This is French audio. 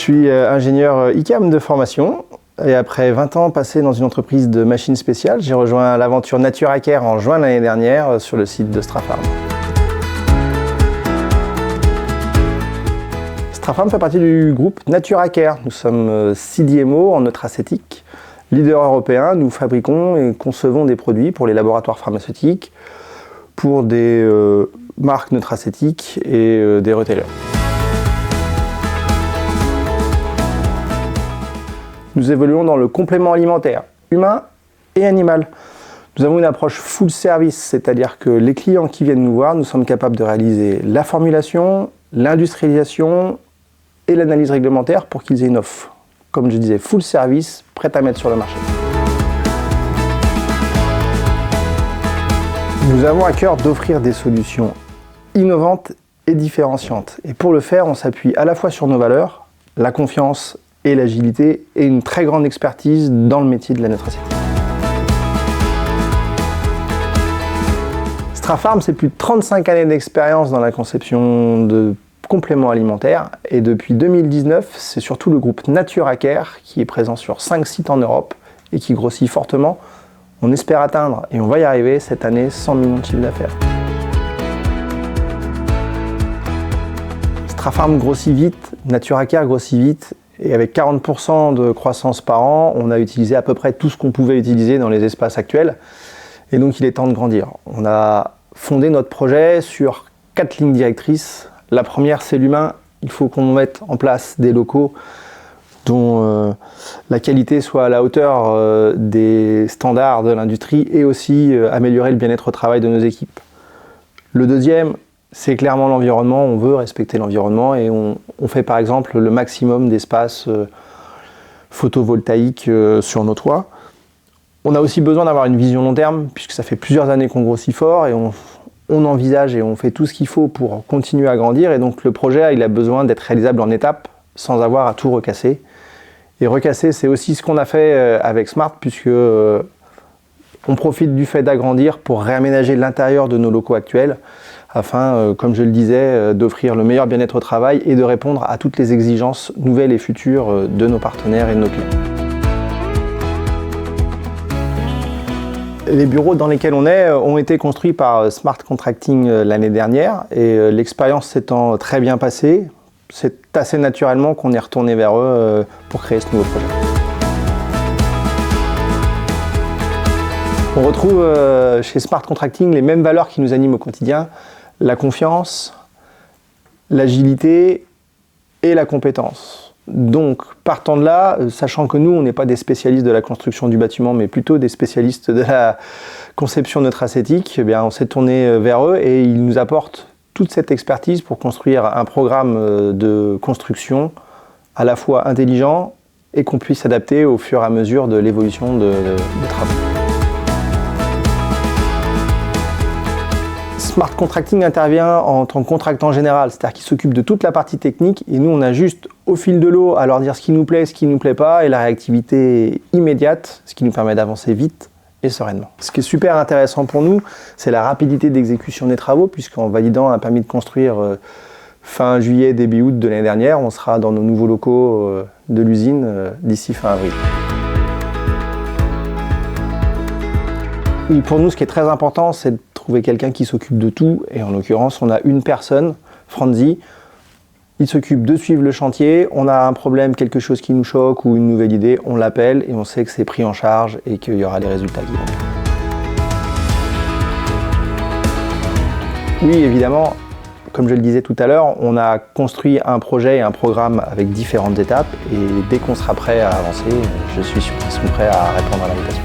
suis ingénieur ICAM de formation et après 20 ans passés dans une entreprise de machines spéciales, j'ai rejoint l'aventure NatureHacker en juin l'année dernière sur le site de Strafarm. Strafarm fait partie du groupe NatureHacker. Nous sommes CDMO en nutraceutique. Leader européen, nous fabriquons et concevons des produits pour les laboratoires pharmaceutiques, pour des marques nutracéutiques et des retailers. Nous évoluons dans le complément alimentaire, humain et animal. Nous avons une approche full service, c'est-à-dire que les clients qui viennent nous voir, nous sommes capables de réaliser la formulation, l'industrialisation et l'analyse réglementaire pour qu'ils aient une offre. Comme je disais, full service, prête à mettre sur le marché. Nous avons à cœur d'offrir des solutions innovantes et différenciantes. Et pour le faire, on s'appuie à la fois sur nos valeurs, la confiance et l'agilité, et une très grande expertise dans le métier de la nutraceutique. Strafarm, c'est plus de 35 années d'expérience dans la conception de compléments alimentaires, et depuis 2019, c'est surtout le groupe NatureHacker qui est présent sur 5 sites en Europe et qui grossit fortement. On espère atteindre, et on va y arriver cette année, 100 millions de chiffre d'affaires. Strafarm grossit vite, NatureHacker grossit vite, et avec 40% de croissance par an, on a utilisé à peu près tout ce qu'on pouvait utiliser dans les espaces actuels, et donc il est temps de grandir. On a fondé notre projet sur 4 lignes directrices. La première, c'est l'humain. Il faut qu'on mette en place des locaux dont la qualité soit à la hauteur des standards de l'industrie et aussi améliorer le bien-être au travail de nos équipes. Le deuxième, c'est clairement l'environnement. On veut respecter l'environnement et on fait par exemple le maximum d'espace photovoltaïque sur nos toits. On a aussi besoin d'avoir une vision long terme puisque ça fait plusieurs années qu'on grossit fort et on envisage et on fait tout ce qu'il faut pour continuer à grandir, et donc le projet il a besoin d'être réalisable en étapes sans avoir à tout recasser. Et recasser, c'est aussi ce qu'on a fait avec Smart, puisque on profite du fait d'agrandir pour réaménager l'intérieur de nos locaux actuels afin, comme je le disais, d'offrir le meilleur bien-être au travail et de répondre à toutes les exigences nouvelles et futures de nos partenaires et de nos clients. Les bureaux dans lesquels on est ont été construits par Smart Contracting l'année dernière et l'expérience s'étant très bien passée, c'est assez naturellement qu'on est retourné vers eux pour créer ce nouveau projet. On retrouve chez Smart Contracting les mêmes valeurs qui nous animent au quotidien, la confiance, l'agilité et la compétence. Donc, partant de là, sachant que nous, on n'est pas des spécialistes de la construction du bâtiment, mais plutôt des spécialistes de la conception nutraceutique, eh bien, on s'est tourné vers eux et ils nous apportent toute cette expertise pour construire un programme de construction à la fois intelligent et qu'on puisse s'adapter au fur et à mesure de l'évolution des travaux. Smart Contracting intervient en tant que contractant général, c'est-à-dire qu'il s'occupe de toute la partie technique et nous on a juste au fil de l'eau à leur dire ce qui nous plaît, ce qui ne nous plaît pas et la réactivité immédiate, ce qui nous permet d'avancer vite et sereinement. Ce qui est super intéressant pour nous, c'est la rapidité d'exécution des travaux puisqu'en validant un permis de construire fin juillet, début août de l'année dernière, on sera dans nos nouveaux locaux de l'usine d'ici fin avril. Et pour nous, ce qui est très important, c'est de trouver quelqu'un qui s'occupe de tout. Et en l'occurrence, on a une personne, Franzi. Il s'occupe de suivre le chantier. On a un problème, quelque chose qui nous choque ou une nouvelle idée, on l'appelle et on sait que c'est pris en charge et qu'il y aura les résultats qui vont. Oui, évidemment, comme je le disais tout à l'heure, on a construit un projet et un programme avec différentes étapes. Et dès qu'on sera prêt à avancer, je suis sûr qu'ils sont prêts à répondre à l'invitation.